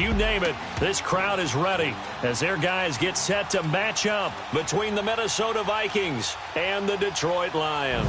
you name it, this crowd is ready as their guys get set to match up between the Minnesota Vikings and the Detroit Lions.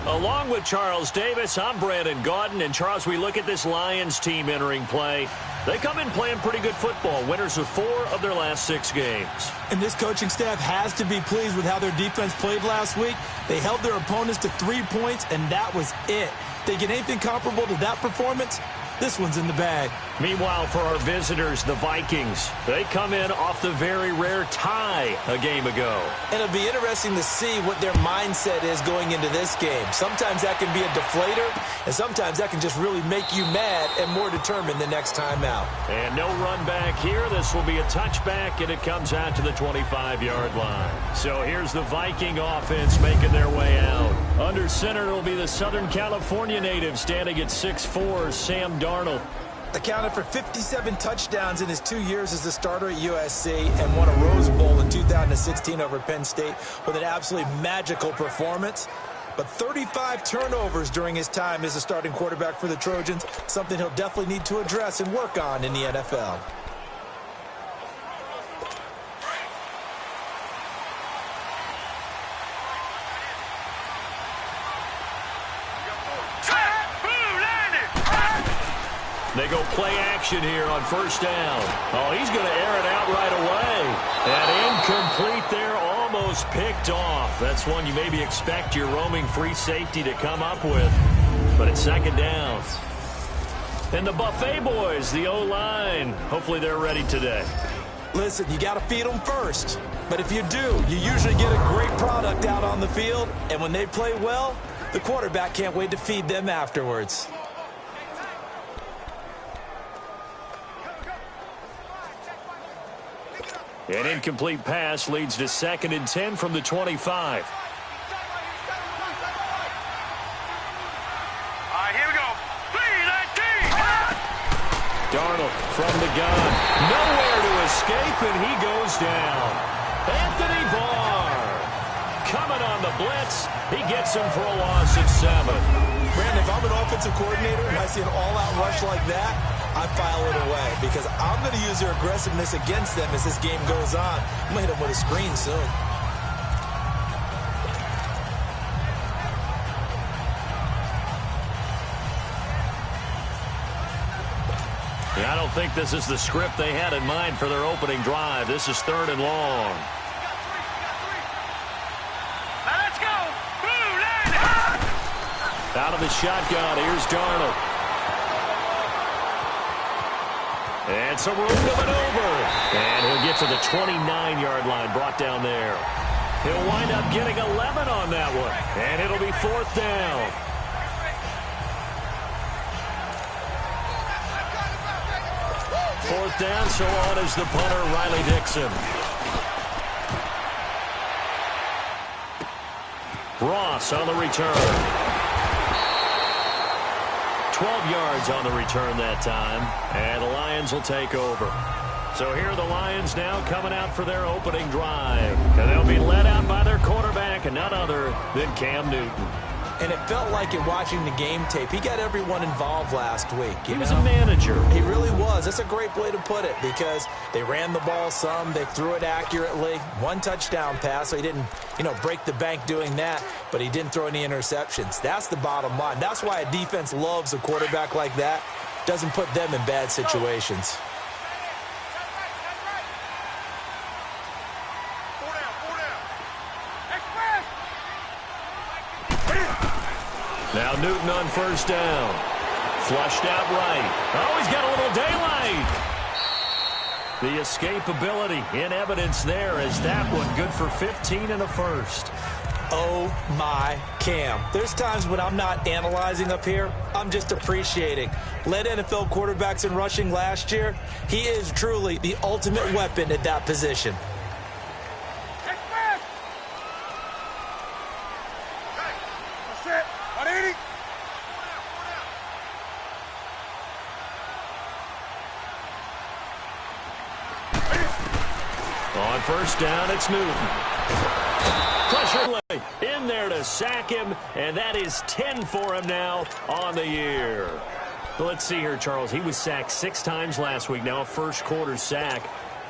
Along with Charles Davis, I'm Brandon Gaudin. And, Charles, we look at this Lions team entering play. They come in playing pretty good football, winners of 4 of their last 6 games. And this coaching staff has to be pleased with how their defense played last week. They held their opponents to 3 points, and that was it. They get anything comparable to that performance, this one's in the bag. Meanwhile, for our visitors, the Vikings, they come in off the very rare tie a game ago. And it'll be interesting to see what their mindset is going into this game. Sometimes that can be a deflator, and sometimes that can just really make you mad and more determined the next time out. And no run back here. This will be a touchback, and it comes out to the 25-yard line. So here's the Viking offense making their way out. Under center, it'll be the Southern California native standing at 6'4", Sam Darnold. Accounted for 57 touchdowns in his 2 years as a starter at USC and won a Rose Bowl in 2016 over Penn State with an absolutely magical performance. But 35 turnovers during his time as a starting quarterback for the Trojans, something he'll definitely need to address and work on in the NFL. They go play action here on first down. Oh, he's going to air it out right away. And incomplete there, almost picked off. That's one you maybe expect your roaming free safety to come up with. But it's second down. And the Buffet boys, the O-line, hopefully they're ready today. Listen, you got to feed them first. But if you do, you usually get a great product out on the field. And when they play well, the quarterback can't wait to feed them afterwards. An incomplete pass leads to 2nd and 10 from the 25. Here we go. Darnold from the gun. Nowhere to escape, and he goes down. Anthony Barr coming on the blitz. He gets him for a loss of 7. Brandon, if I'm an offensive coordinator and I see an all-out rush like that, I file it away because I'm going to use their aggressiveness against them as this game goes on. I'm going to hit them with a screen soon. Yeah, I don't think this is the script they had in mind for their opening drive. This is 3rd and long. Let's go. Out of the shotgun, here's Darnold. And some room to maneuver. And he'll get to the 29-yard line, brought down there. He'll wind up getting 11 on that one. And it'll be 4th down. Fourth down, so on is the punter, Riley Dixon. Ross on the return. 12 yards on the return that time, and the Lions will take over. So here are the Lions now coming out for their opening drive. And they'll be led out by their quarterback, and none other than Cam Newton. And it felt like in watching the game tape, he got everyone involved last week. He was a manager. He really was. That's a great way to put it because they ran the ball some. They threw it accurately. 1 touchdown pass, so he didn't, break the bank doing that, but he didn't throw any interceptions. That's the bottom line. That's why a defense loves a quarterback like that. Doesn't put them in bad situations. Now Newton on first down. Flushed out right. Oh, he's got a little daylight. The escapability in evidence there as that one good for 15 and a first. Oh, my Cam. There's times when I'm not analyzing up here. I'm just appreciating. Led NFL quarterbacks in rushing last year. He is truly the ultimate weapon at that position. On first down, it's Newton. Pressure in there to sack him, and that is 10 for him now on the year. Well, let's see here, Charles. He was sacked 6 times last week. Now a first-quarter sack.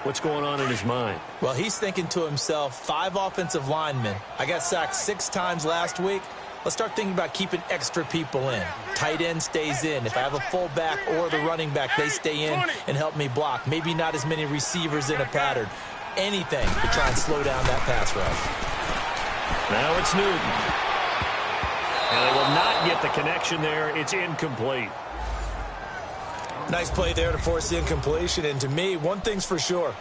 What's going on in his mind? Well, he's thinking to himself, 5 offensive linemen. I got sacked 6 times last week. Let's start thinking about keeping extra people in. Tight end stays in. If I have a fullback or the running back, they stay in and help me block. Maybe not as many receivers in a pattern. Anything to try and slow down that pass rush. Now it's Newton. And they will not get the connection there. It's incomplete. Nice play there to force the incompletion. And to me, one thing's for sure.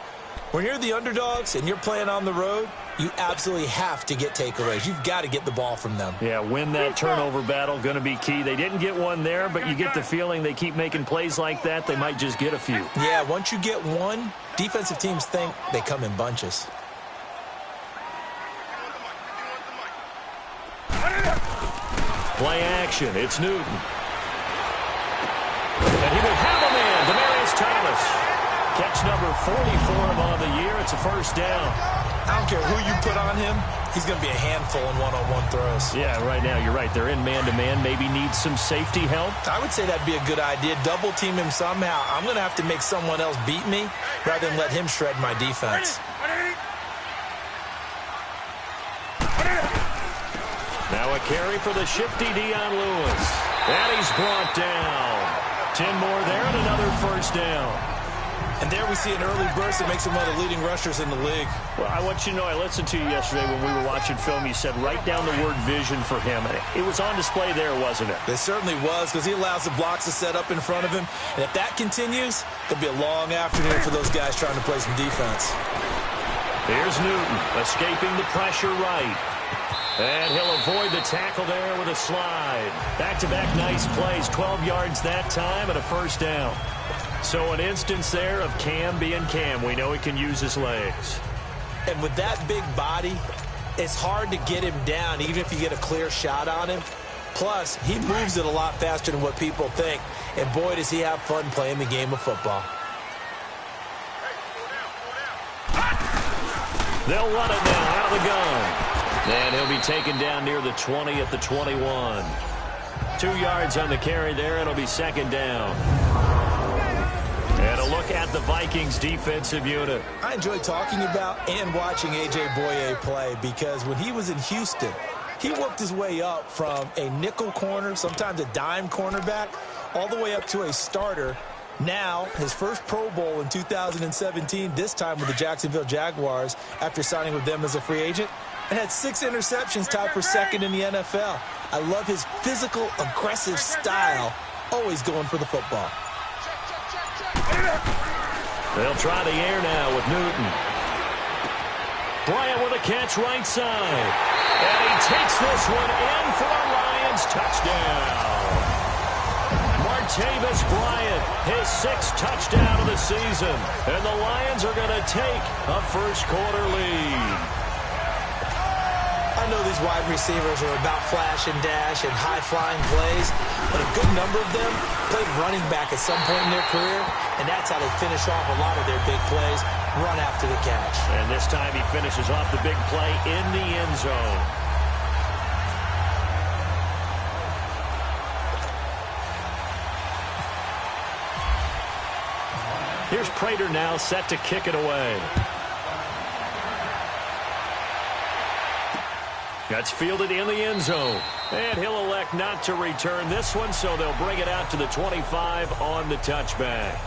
When you're the underdogs and you're playing on the road, you absolutely have to get takeaways. You've got to get the ball from them. Yeah, win that turnover battle, going to be key. They didn't get one there, but you get the feeling they keep making plays like that, they might just get a few. Yeah, once you get one, defensive teams think they come in bunches. Play action. It's Newton. And he will have a man, Demaryius Thomas. Catch number 44 on the year. It's a first down. I don't care who you put on him. He's going to be a handful in one-on-one throws. Yeah, right now you're right. They're in man-to-man. Maybe needs some safety help. I would say that'd be a good idea. Double team him somehow. I'm going to have to make someone else beat me rather than let him shred my defense. Now a carry for the shifty Dion Lewis. And he's brought down. 10 more there and another first down. And there we see an early burst that makes him one of the leading rushers in the league. Well, I want you to know, I listened to you yesterday when we were watching film. You said write down the word vision for him. It was on display there, wasn't it? It certainly was, because he allows the blocks to set up in front of him. And if that continues, it'll be a long afternoon for those guys trying to play some defense. Here's Newton escaping the pressure right. And he'll avoid the tackle there with a slide. Back-to-back nice plays, 12 yards that time and a first down. So an instance there of Cam being Cam. We know he can use his legs. And with that big body, it's hard to get him down, even if you get a clear shot on him. Plus, he moves it a lot faster than what people think. And boy, does he have fun playing the game of football. They'll run it now out of the gun. And he'll be taken down near the 20 at the 21. 2 yards on the carry there. It'll be second down. And a look at the Vikings defensive unit. I enjoy talking about and watching jjguyiv play because when he was in Houston, he worked his way up from a nickel corner, sometimes a dime cornerback, all the way up to a starter. Now, his first Pro Bowl in 2017, this time with the Jacksonville Jaguars after signing with them as a free agent, and had 6 interceptions, tied for second in the NFL. I love his physical, aggressive style, always going for the football. They'll try the air now with Newton. Bryant with a catch right side. And he takes this one in for a Lions touchdown. Martavis Bryant, his 6th touchdown of the season. And the Lions are going to take a first-quarter lead. I know these wide receivers are about flash and dash and high-flying plays, but a good number of them played running back at some point in their career, and that's how they finish off a lot of their big plays, run after the catch. And this time he finishes off the big play in the end zone. Here's Prater now set to kick it away. That's fielded in the end zone. And he'll elect not to return this one, so they'll bring it out to the 25 on the touchback.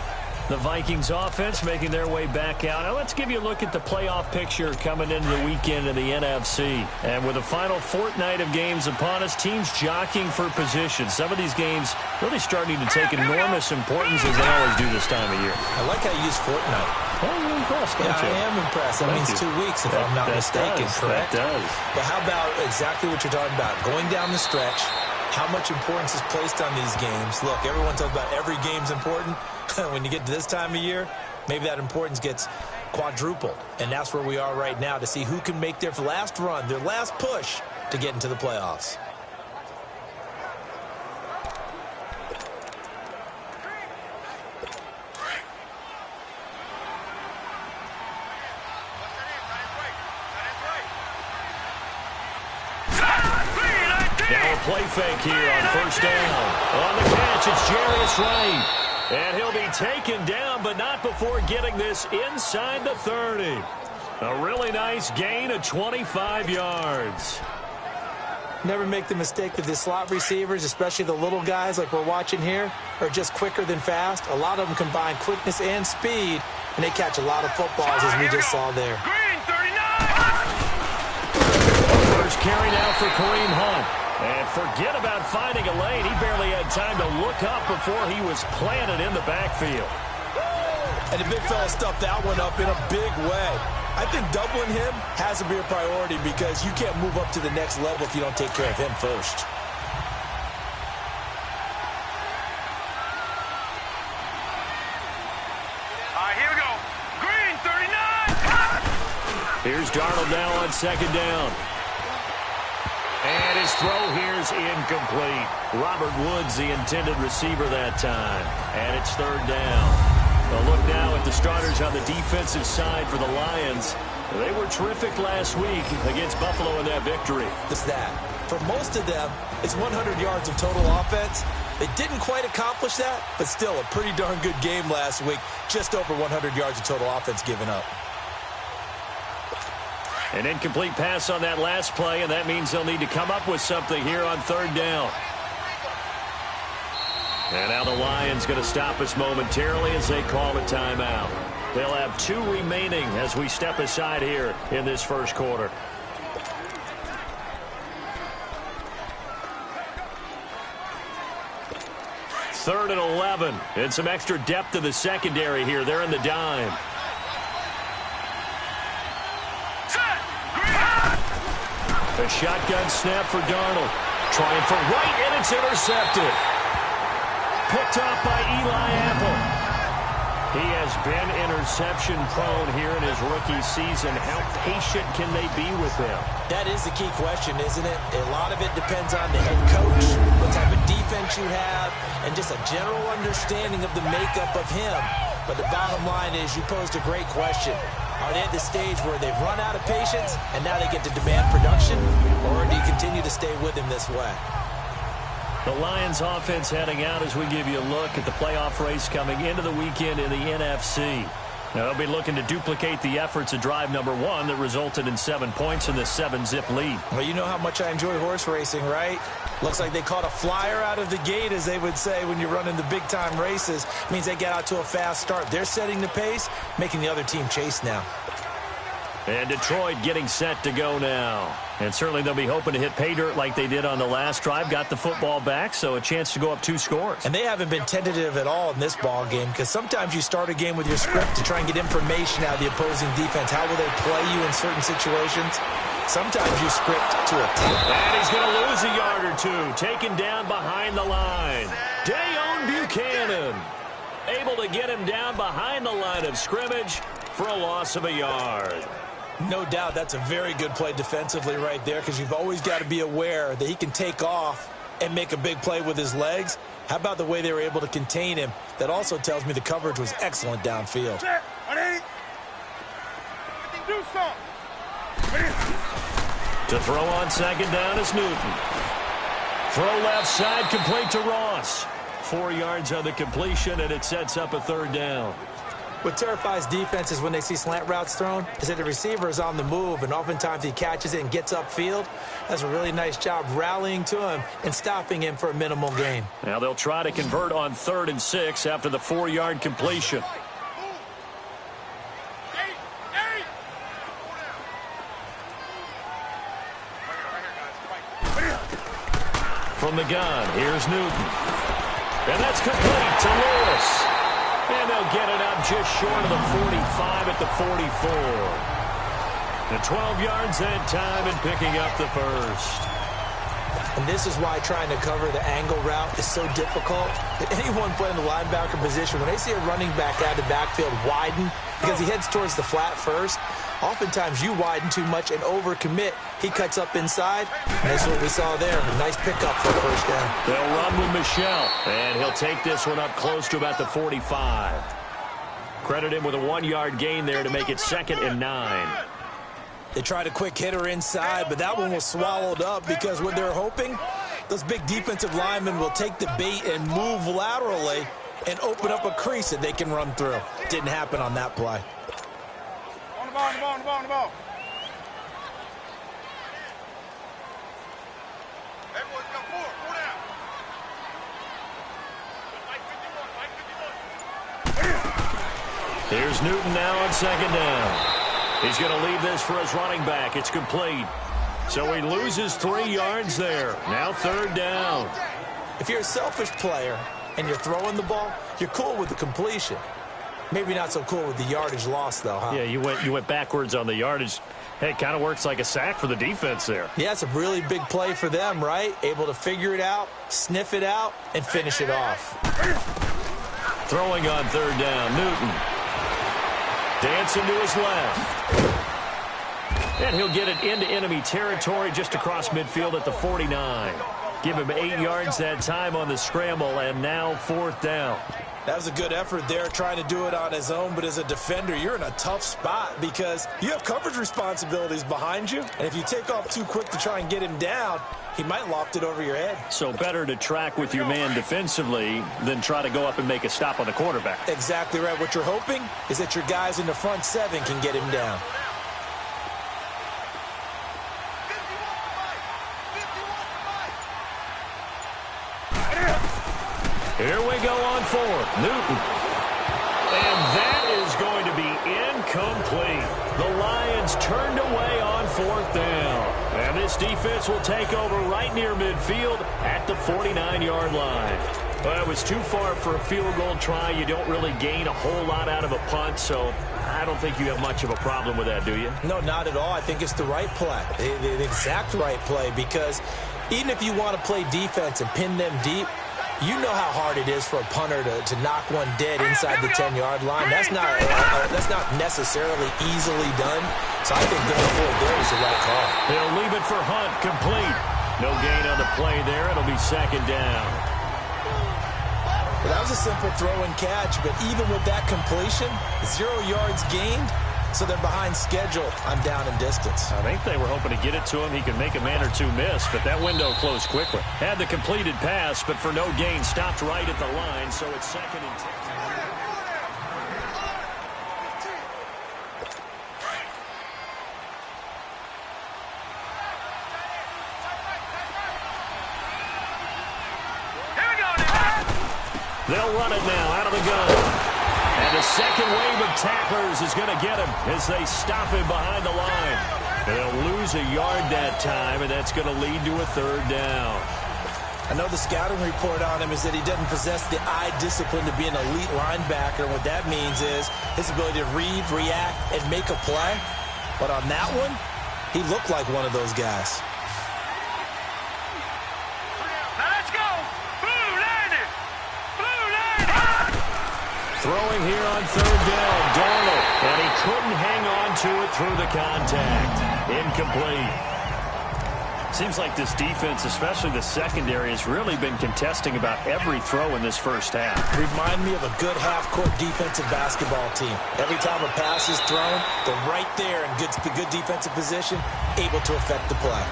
The Vikings offense making their way back out. Now let's give you a look at the playoff picture coming into the weekend in the NFC. And with the final fortnight of games upon us, teams jockeying for position. Some of these games really starting to take enormous importance as they always do this time of year. I like how you use fortnight. Oh, you're impressed, don't you? I am impressed. That means 2 weeks, if I'm not mistaken, correct? That does. But how about exactly what you're talking about? Going down the stretch, how much importance is placed on these games. Look, everyone talks about every game's important. When you get to this time of year, maybe that importance gets quadrupled. And that's where we are right now to see who can make their last run, their last push to get into the playoffs. Now little play fake here on first down. On the catch, it's Jarius Wright. And he'll be taken down, but not before getting this inside the 30. A really nice gain of 25 yards. Never make the mistake that the slot receivers, especially the little guys like we're watching here, are just quicker than fast. A lot of them combine quickness and speed, and they catch a lot of footballs, as we just saw there. Green, 39! First carry now for Kareem Hunt. And forget about finding a lane. He barely had time to look up before he was planted in the backfield. And the big fella stuffed that one up in a big way. I think doubling him has to be a priority because you can't move up to the next level if you don't take care of him first. All right, here we go. Green, 39! Here's Darnold now on second down. And his throw here is incomplete. Robert Woods, the intended receiver that time. And it's third down. A look now at the starters on the defensive side for the Lions. They were terrific last week against Buffalo in that victory. It's that. For most of them, it's 100 yards of total offense. They didn't quite accomplish that, but still a pretty darn good game last week. Just over 100 yards of total offense given up. An incomplete pass on that last play, and that means they'll need to come up with something here on third down. And now the Lions going to stop us momentarily as they call a timeout. They'll have 2 remaining as we step aside here in this first quarter. Third and 11. And some extra depth to the secondary here. They're in the dime. A shotgun snap for Darnold. Trying for Wright, and it's intercepted. Picked off by Eli Apple. He has been interception prone here in his rookie season. How patient can they be with him? That is the key question, isn't it? A lot of it depends on the head coach, what type of defense you have, and just a general understanding of the makeup of him. But the bottom line is you posed a great question. Are they at the stage where they've run out of patience and now they get to demand production? Or do you continue to stay with him this way? The Lions offense heading out as we give you a look at the playoff race coming into the weekend in the NFC. Now they'll be looking to duplicate the efforts of drive number 1 that resulted in 7 points in the 7-zip lead. Well, you know how much I enjoy horse racing, right? Looks like they caught a flyer out of the gate, as they would say when you're running the big-time races. Means they get out to a fast start. They're setting the pace, making the other team chase now. And Detroit getting set to go now. And certainly they'll be hoping to hit pay dirt like they did on the last drive. Got the football back, so a chance to go up 2 scores. And they haven't been tentative at all in this ball game because sometimes you start a game with your script to try and get information out of the opposing defense. How will they play you in certain situations? Sometimes you script to a team. And he's going to lose a yard or 2. Taken down behind the line. Dayon Buchanan able to get him down behind the line of scrimmage for a loss of a yard. No doubt that's a very good play defensively right there because you've always got to be aware that he can take off and make a big play with his legs. How about the way they were able to contain him? That also tells me the coverage was excellent downfield. Do something. To throw on second down is Newton. Throw left side, complete to Ross. 4 yards on the completion, and it sets up a third down. What terrifies defenses when they see slant routes thrown is that the receiver is on the move, and oftentimes he catches it and gets upfield. That's a really nice job rallying to him and stopping him for a minimal gain. Now they'll try to convert on 3rd and 6 after the 4-yard completion. From the gun, here's Newton. And that's complete to Lewis. And they'll get it up just short of the 45 at the 44. The 12 yards that time and picking up the first. And this is why trying to cover the angle route is so difficult. Anyone playing the linebacker position, when they see a running back out of the backfield widen because he heads towards the flat first, oftentimes you widen too much and overcommit. He cuts up inside, and that's what we saw there. A nice pickup for a first down. They'll run with Michel, and he'll take this one up close to about the 45. Credit him with a 1-yard gain there to make it 2nd and 9. They tried a quick hitter inside, but that one was swallowed up because what they're hoping Those big defensive linemen will take the bait and move laterally and open up a crease that they can run through. Didn't happen on that play. On the ball, on the ball, on the ball, on the ball. Everyone come forward, pull down. Here's Newton now on second down. He's going to leave this for his running back. It's complete. So he loses 3 yards there. Now third down. If you're a selfish player and you're throwing the ball, you're cool with the completion. Maybe not so cool with the yardage loss, though, huh? Yeah, you went backwards on the yardage. Hey, it kind of works like a sack for the defense there. Yeah, it's a really big play for them, right? Able to figure it out, sniff it out, and finish it off. Throwing on third down, Newton. Dancing to his left. And he'll get it into enemy territory just across midfield at the 49. Give him 8 yards that time on the scramble, and now fourth down. That was a good effort there, trying to do it on his own, but as a defender, you're in a tough spot because you have coverage responsibilities behind you, and if you take off too quick to try and get him down, he might loft it over your head. So better to track with your man defensively than try to go up and make a stop on the quarterback. Exactly right. What you're hoping is that your guys in the front 7 can get him down. Here we go on fourth. Newton. And that is going to be incomplete. The Lions turned away on fourth down. And this defense will take over right near midfield at the 49-yard line. Well, it was too far for a field goal try. You don't really gain a whole lot out of a punt, so I don't think you have much of a problem with that, do you? No, not at all. I think it's the right play, the exact right play, because even if you want to play defense and pin them deep, you know how hard it is for a punter to knock one dead inside the 10-yard line. That's not necessarily easily done. So I think going forward there is the right call. They'll leave it for Hunt, complete. No gain on the play there. It'll be second down. Well, that was a simple throw and catch, but even with that completion, 0 yards gained. So they're behind schedule on down and distance. I think they were hoping to get it to him. He could make a man or two miss, but that window closed quickly. Had the completed pass, but for no gain, stopped right at the line, so it's second and 10. They'll run it now out of the gun. And the second wave of tacklers is going to get him as they stop him behind the line. They'll lose a yard that time, and that's going to lead to a third down. I know the scouting report on him is that he doesn't possess the eye discipline to be an elite linebacker. What that means is his ability to read, react, and make a play. But on that one, he looked like one of those guys. Throwing here on third down, Darnold, and he couldn't hang on to it through the contact. Incomplete. Seems like this defense, especially the secondary, has really been contesting about every throw in this first half. Remind me of a good half-court defensive basketball team. Every time a pass is thrown, they're right there in good defensive position, able to affect the play.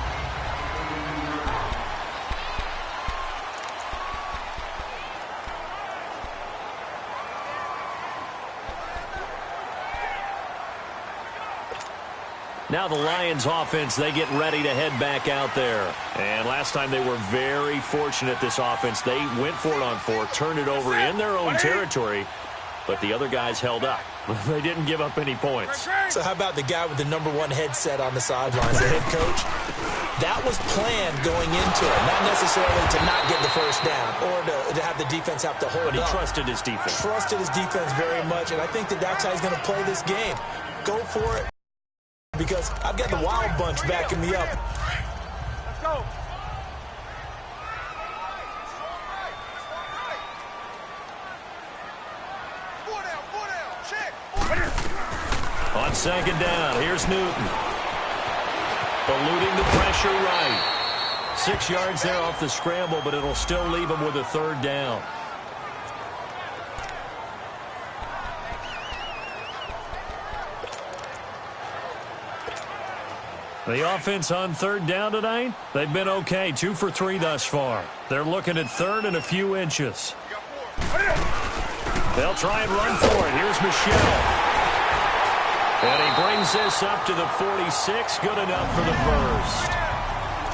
Now the Lions offense, they get ready to head back out there. And last time they were very fortunate, this offense. They went for it on fourth, turned it over in their own territory, but the other guys held up. They didn't give up any points. So how about the guy with the #1 headset on the sidelines, the head coach? That was planned going into it, not necessarily to not get the first down or to have the defense have to hold up. But he trusted his defense. Trusted his defense very much, and I think that's how he's going to play this game. Go for it. Because I've got the Wild Bunch backing me up. Let's go. Four down, check. On second down, here's Newton. Eluding the pressure right. 6 yards there off the scramble, but it'll still leave him with a third down. The offense on third down tonight, they've been okay, 2 for 3 thus far. They're looking at third and a few inches. They'll try and run for it. Here's Michelle. And he brings this up to the 46, good enough for the first.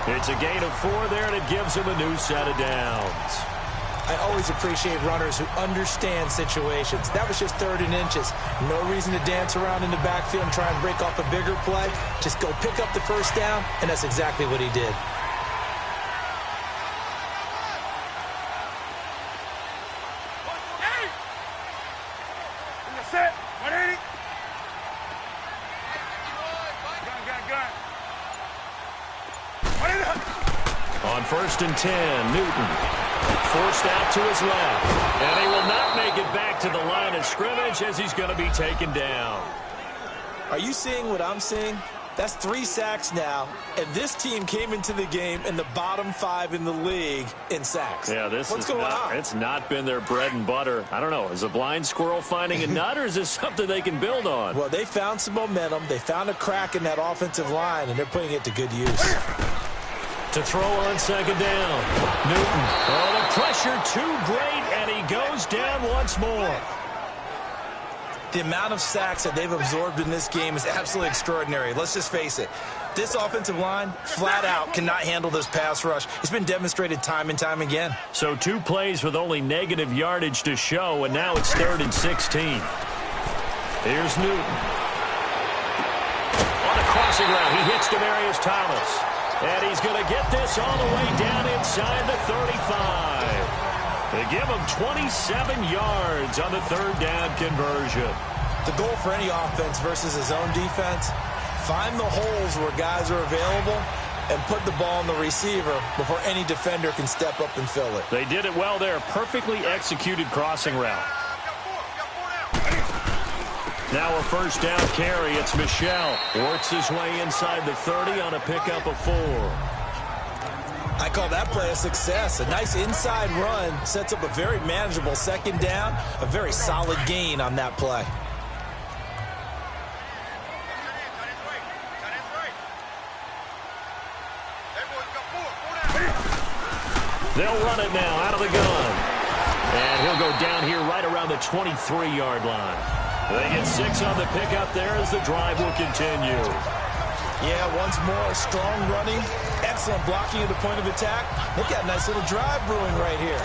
It's a gain of 4 there, and it gives him a new set of downs. I always appreciate runners who understand situations. That was just 3rd and inches. No reason to dance around in the backfield and try and break off a bigger play. Just go pick up the first down, and that's exactly what he did. Set. 180. Gun. On 1st and 10, Newton. Forced out to his left. And he will not make it back to the line of scrimmage as he's going to be taken down. Are you seeing what I'm seeing? That's 3 sacks now, and this team came into the game in the bottom 5 in the league in sacks. Yeah, What's going on? It's not been their bread and butter. I don't know. Is a blind squirrel finding a nut, or is this something they can build on? Well, they found some momentum. They found a crack in that offensive line, and they're putting it to good use. To throw on 2nd down. Newton. Oh, the pressure too great, and he goes down once more. The amount of sacks that they've absorbed in this game is absolutely extraordinary. Let's just face it. This offensive line, flat out, cannot handle this pass rush. It's been demonstrated time and time again. So 2 plays with only negative yardage to show, and now it's 3rd and 16. Here's Newton. On a crossing route, he hits Demaryius Thomas. And he's going to get this all the way down inside the 35. They give him 27 yards on the 3rd down conversion. The goal for any offense versus his own defense, find the holes where guys are available and put the ball on the receiver before any defender can step up and fill it. They did it well there. Perfectly executed crossing route. Now a 1st down carry. It's Michelle. Works his way inside the 30 on a pickup of 4. I call that play a success. A nice inside run sets up a very manageable 2nd down. A very solid gain on that play. They'll run it now out of the gun. And he'll go down here right around the 23-yard line. They get 6 on the pickup there as the drive will continue. Yeah, once more, strong running, excellent blocking at the point of attack. Look at a nice little drive brewing right here.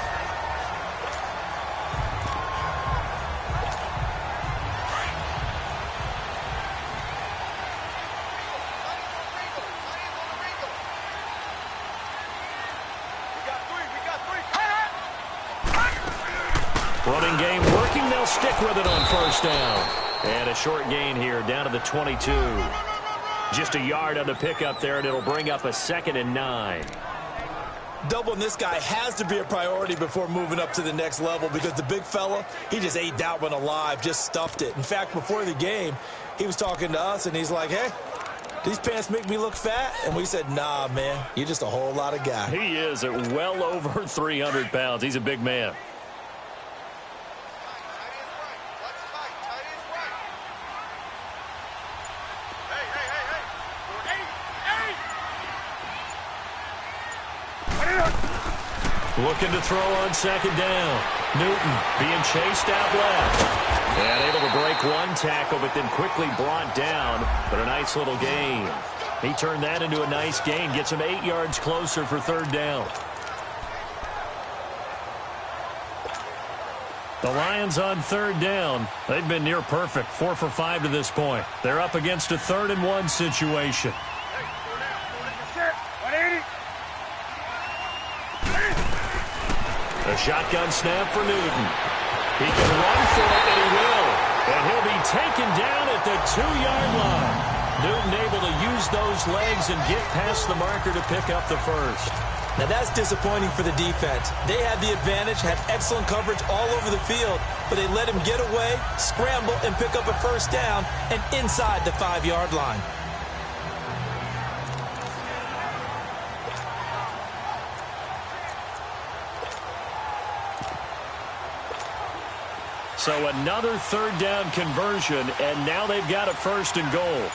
Running game working. They'll stick with it on 1st down. And a short gain here down to the 22. Just a yard on the pickup there, and it'll bring up a 2nd and 9. Doubling this guy has to be a priority before moving up to the next level because the big fella, he just ate that one alive, just stuffed it. In fact, before the game, he was talking to us, and he's like, hey, these pants make me look fat? And we said, nah, man, you're just a whole lot of guy. He is at well over 300 pounds. He's a big man. Looking to throw on 2nd down. Newton being chased out left. And able to break one tackle, but then quickly brought down. But a nice little gain. He turned that into a nice gain. Gets him 8 yards closer for 3rd down. The Lions on 3rd down. They've been near perfect. 4 for 5 to this point. They're up against a 3rd and 1 situation. A shotgun snap for Newton. He can run for it, and he will. And he'll be taken down at the 2-yard line. Newton able to use those legs and get past the marker to pick up the first. Now that's disappointing for the defense. They had the advantage, had excellent coverage all over the field, but they let him get away, scramble, and pick up a 1st down and inside the 5-yard line. So another 3rd down conversion, and now they've got a 1st and goal.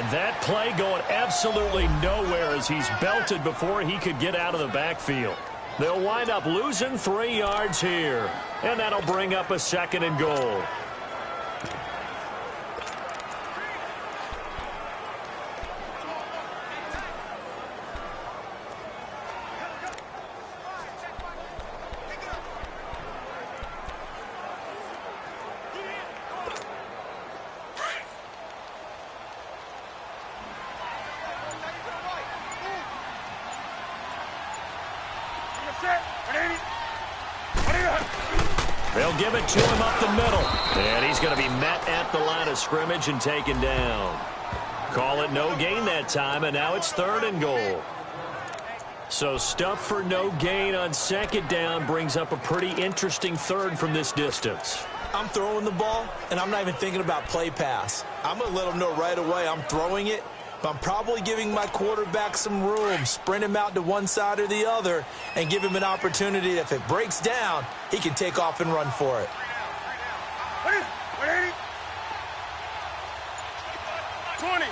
And that play going absolutely nowhere as he's belted before he could get out of the backfield. They'll wind up losing 3 yards here. And that'll bring up a 2nd and goal. They'll give it to him up the middle. And he's going to be met at the line of scrimmage and taken down. Call it no gain that time, and now it's 3rd and goal. So stuff for no gain on 2nd down brings up a pretty interesting 3rd from this distance. I'm throwing the ball, and I'm not even thinking about play pass. I'm going to let them know right away I'm throwing it. But I'm probably giving my quarterback some room, sprint him out to one side or the other, and give him an opportunity. If it breaks down, he can take off and run for it. 20.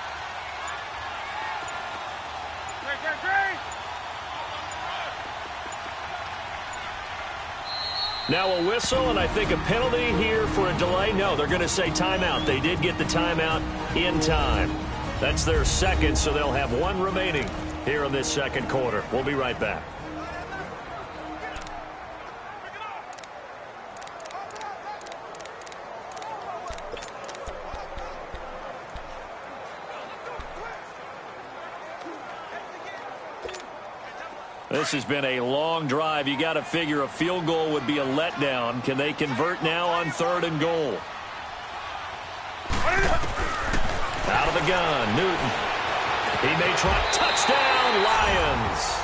Now a whistle, and I think a penalty here for a delay. No, they're going to say timeout. They did get the timeout in time. That's their 2nd, so they'll have 1 remaining here in this 2nd quarter. We'll be right back. This has been a long drive. You got to figure a field goal would be a letdown. Can they convert now on 3rd and goal? Out of the gun, Newton. He may try. Touchdown, Lions.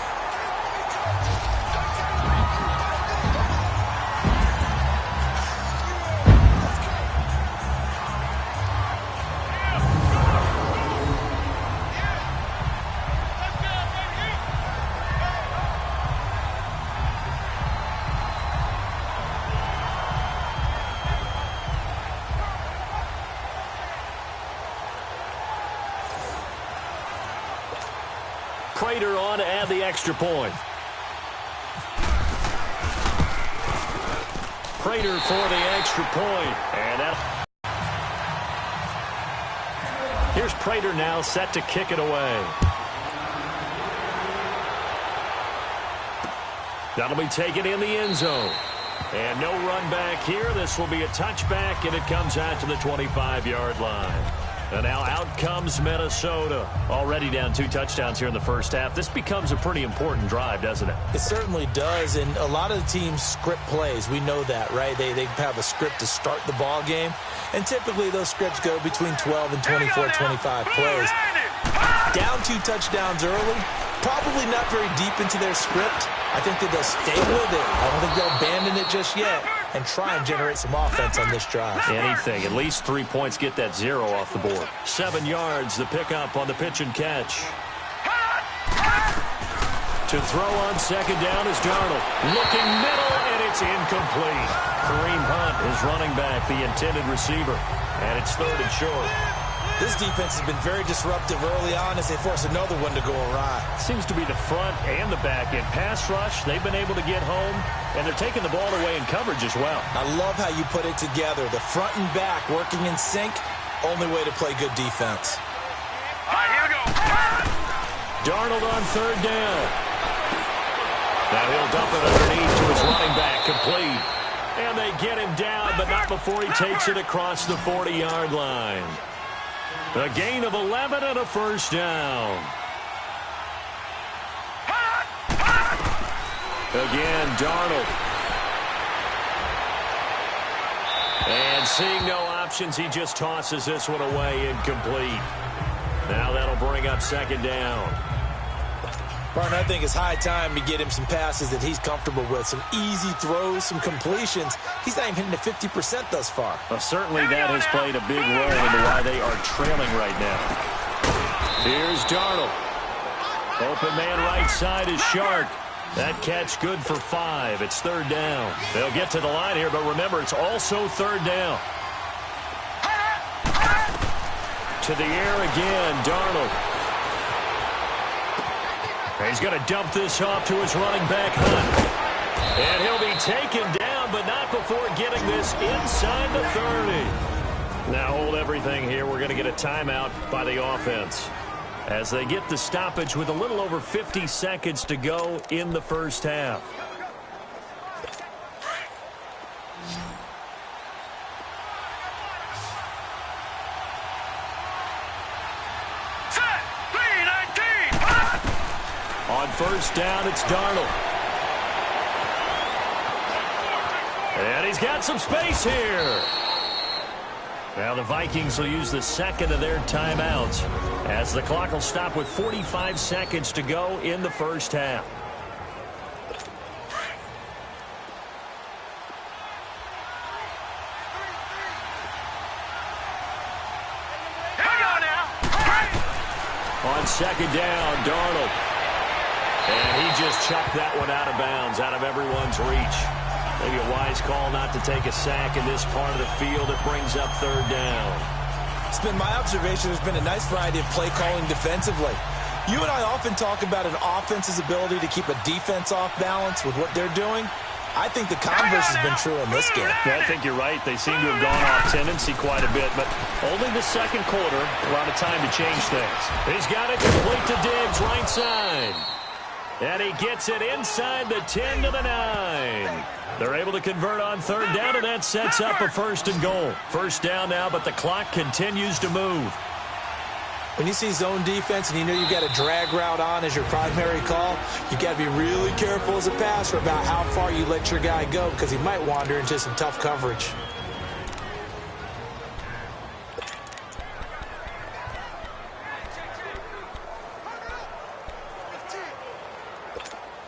Prater on to add the extra point. Prater for the extra point. And that. Here's Prater now set to kick it away. That'll be taken in the end zone. And no run back here. This will be a touchback, and it comes out to the 25-yard line. And now out comes Minnesota. Already down 2 touchdowns here in the first half. This becomes a pretty important drive, doesn't it? It certainly does, and a lot of the teams script plays. We know that, right? They have a script to start the ball game, and typically those scripts go between 12 and 24, 25 plays. Down 2 touchdowns early, probably not very deep into their script. I think that they'll stay with it. I don't think they'll abandon it just yet and try and generate some offense on this drive. Anything. At least 3 points, get that 0 off the board. 7 yards, the pickup on the pitch and catch. To throw on 2nd down is Darnold. Looking middle, and it's incomplete. Kareem Hunt is running back, the intended receiver. And it's 3rd and short. This defense has been very disruptive early on as they force another one to go awry. Seems to be the front and the back end. Pass rush, they've been able to get home, and they're taking the ball away in coverage as well. I love how you put it together. The front and back working in sync, only way to play good defense. All right, here we go. Darnold on 3rd down. Now he'll dump it underneath to his running back, complete. And they get him down, but not before he takes it across the 40-yard line. A gain of 11 and a first down. Again, Darnold. And seeing no options, he just tosses this one away, incomplete. Now that'll bring up 2nd down. Partner, I think it's high time to get him some passes that he's comfortable with. Some easy throws, some completions. He's not even hitting the 50% thus far. Well, certainly that has played a big role into why they are trailing right now. Here's Darnold. Open man right side is Shark. That catch good for 5. It's 3rd down. They'll get to the line here, but remember, it's also 3rd down. To to the air again, Darnold. He's going to dump this off to his running back, Hunt. And he'll be taken down, but not before getting this inside the 30. Now hold everything here. We're going to get a timeout by the offense as they get the stoppage with a little over 50 seconds to go in the first half. On first down, it's Darnold. And he's got some space here. Now the Vikings will use the second of their timeouts as the clock will stop with 45 seconds to go in the first half. On second down, Darnold. And he just chucked that one out of bounds, out of everyone's reach. Maybe a wise call not to take a sack in this part of the field. It brings up third down. It's been my observation. There's been a nice variety of play calling defensively. You and I often talk about an offense's ability to keep a defense off balance with what they're doing. I think the converse has been true in this game. Yeah, I think you're right. They seem to have gone off tendency quite a bit, but only the second quarter, a lot of time to change things. He's got it complete to Diggs, right side. And he gets it inside the 10 to the 9. They're able to convert on third down, and that sets up a first and goal. First down now, but the clock continues to move. When you see zone defense and you know you've got a drag route on as your primary call, you've got to be really careful as a passer about how far you let your guy go because he might wander into some tough coverage.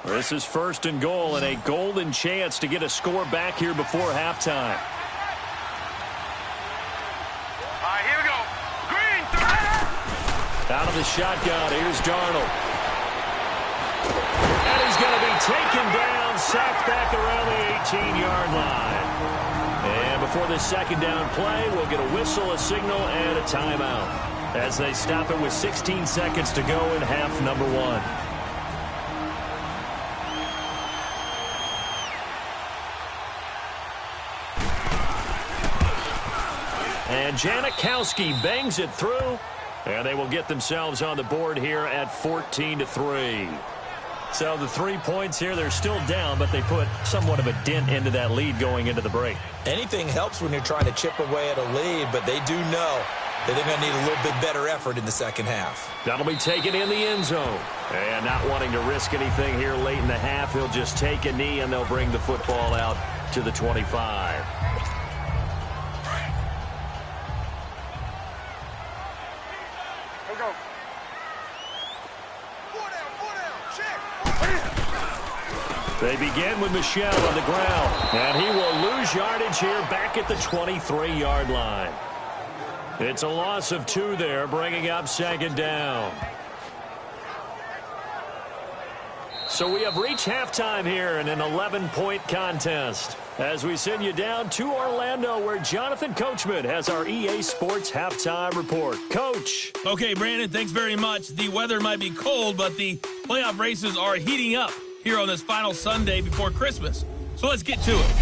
This is first and goal and a golden chance to get a score back here before halftime. Here we go. Green. Out of the shotgun, here's Darnold. And he's going to be taken down, sacked back around the 18-yard line. And before this second down play, we'll get a whistle, a signal, and a timeout as they stop it with 16 seconds to go in half number one. And Janikowski bangs it through, and they will get themselves on the board here at 14-3. So the 3 points here, they're still down, but they put somewhat of a dent into that lead going into the break. Anything helps when you're trying to chip away at a lead, but they do know that they're going to need a little bit better effort in the second half. That'll be taken in the end zone. And not wanting to risk anything here late in the half, he'll just take a knee, and they'll bring the football out to the 25. They begin with Michel on the ground, and he will lose yardage here back at the 23-yard line. It's a loss of 2 there, bringing up second down. So we have reached halftime here in an 11-point contest as we send you down to Orlando where Jonathan Coachman has our EA Sports halftime report. Coach. Okay, Brandon, thanks very much. The weather might be cold, but the playoff races are heating up here on this final Sunday before Christmas. So let's get to it.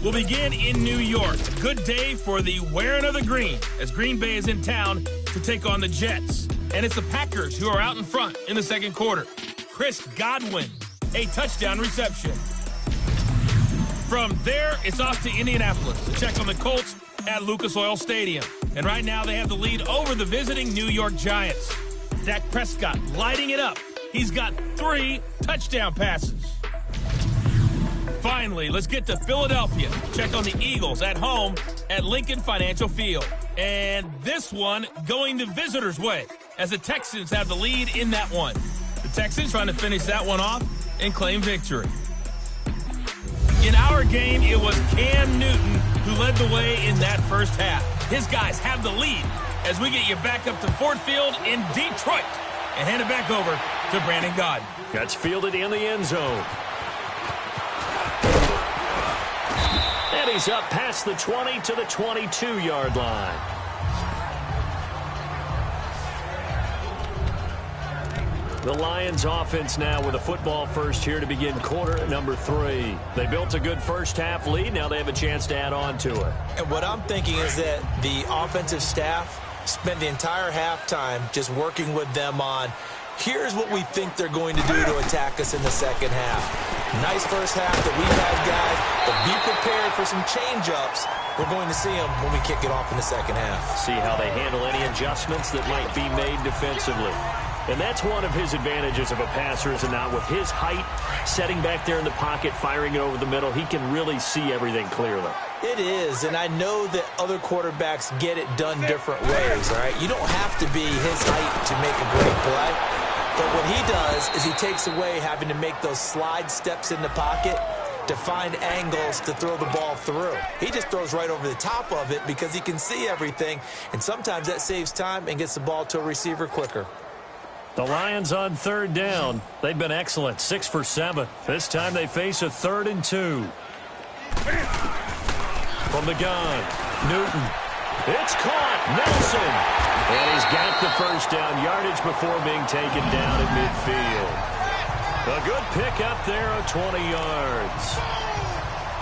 We'll begin in New York. A good day for the wearing of the green as Green Bay is in town to take on the Jets. And it's the Packers who are out in front in the second quarter. Chris Godwin, a touchdown reception. From there, it's off to Indianapolis to check on the Colts at Lucas Oil Stadium. And right now they have the lead over the visiting New York Giants. Dak Prescott lighting it up. He's got 3 touchdown passes. Finally, let's get to Philadelphia. Check on the Eagles at home at Lincoln Financial Field. And this one going the visitors' way as the Texans have the lead in that one. The Texans trying to finish that one off and claim victory. In our game, it was Cam Newton who led the way in that first half. His guys have the lead as we get you back up to Ford Field in Detroit and hand it back over to Brandon Gaudin. That's fielded in the end zone. And he's up past the 20 to the 22-yard line. The Lions offense now with a football first here to begin quarter number 3. They built a good first half lead. Now they have a chance to add on to it. And what I'm thinking is that the offensive staff spent the entire halftime just working with them on, here's what we think they're going to do to attack us in the second half. Nice first half that we've had, guys, but be prepared for some change-ups. We're going to see them when we kick it off in the second half. See how they handle any adjustments that might be made defensively. And that's one of his advantages of a passer, is it not? With his height, setting back there in the pocket, firing it over the middle, he can really see everything clearly. It is, and I know that other quarterbacks get it done different ways, all right? You don't have to be his height to make a great play. But what he does is he takes away having to make those slide steps in the pocket to find angles to throw the ball through. He just throws right over the top of it because he can see everything, and sometimes that saves time and gets the ball to a receiver quicker. The Lions on third down. They've been excellent, 6 for 7. This time they face a 3rd and 2. From the gun, Newton. It's caught, Nelson. And he's got the first down, yardage before being taken down at midfield. A good pick up there of 20 yards.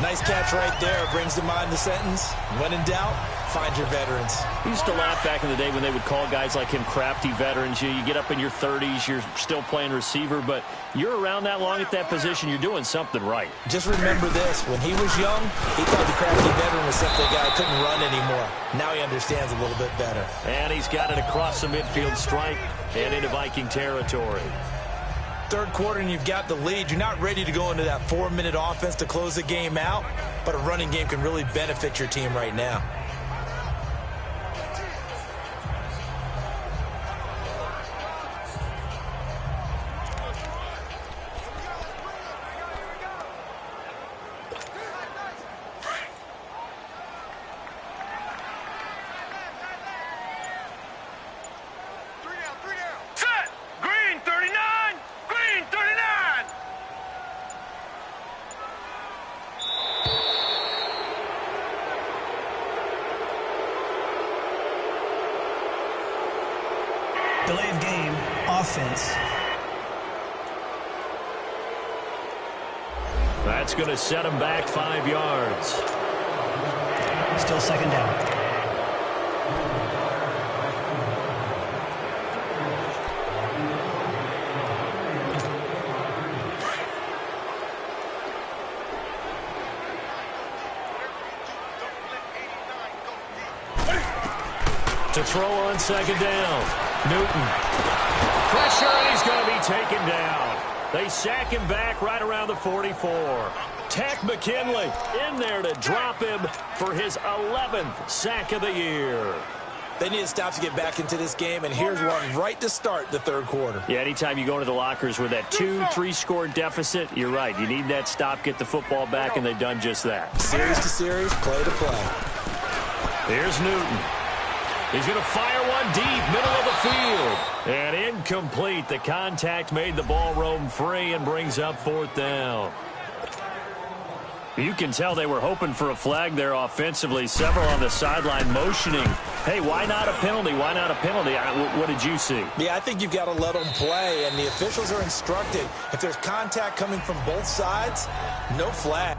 Nice catch right there. Brings to mind the sentence, when in doubt, find your veterans. We used to laugh back in the day when they would call guys like him crafty veterans. You get up in your 30s, you're still playing receiver, but you're around that long at that position, you're doing something right. Just remember this. When he was young, he thought the crafty veteran was simply a guy who couldn't run anymore. Now he understands a little bit better. And he's got it across the midfield stripe and into Viking territory. Third quarter and you've got the lead. You're not ready to go into that 4-minute offense to close the game out, but a running game can really benefit your team right now. Set! Green 39! Green 39! Delay of game, offense. That's going to set him back 5 yards. Still second down. To throw on second down. Newton. Pressure, and he's going to be taken down. They sack him back right around the 44. Tech McKinley in there to drop him for his 11th sack of the year. They need to stop to get back into this game, and here's one right to start the third quarter. Yeah, anytime you go into the lockers with that 2-3 score deficit, you're right. You need that stop, get the football back, and they've done just that. Series to series, play to play. Here's Newton. He's going to fire one deep, middle of the field. And incomplete. The contact made the ball roam free and brings up 4th down. You can tell they were hoping for a flag there offensively. Several on the sideline motioning. Hey, why not a penalty? Why not a penalty? What did you see? Yeah, I think you've got to let them play, and the officials are instructed. If there's contact coming from both sides, no flag.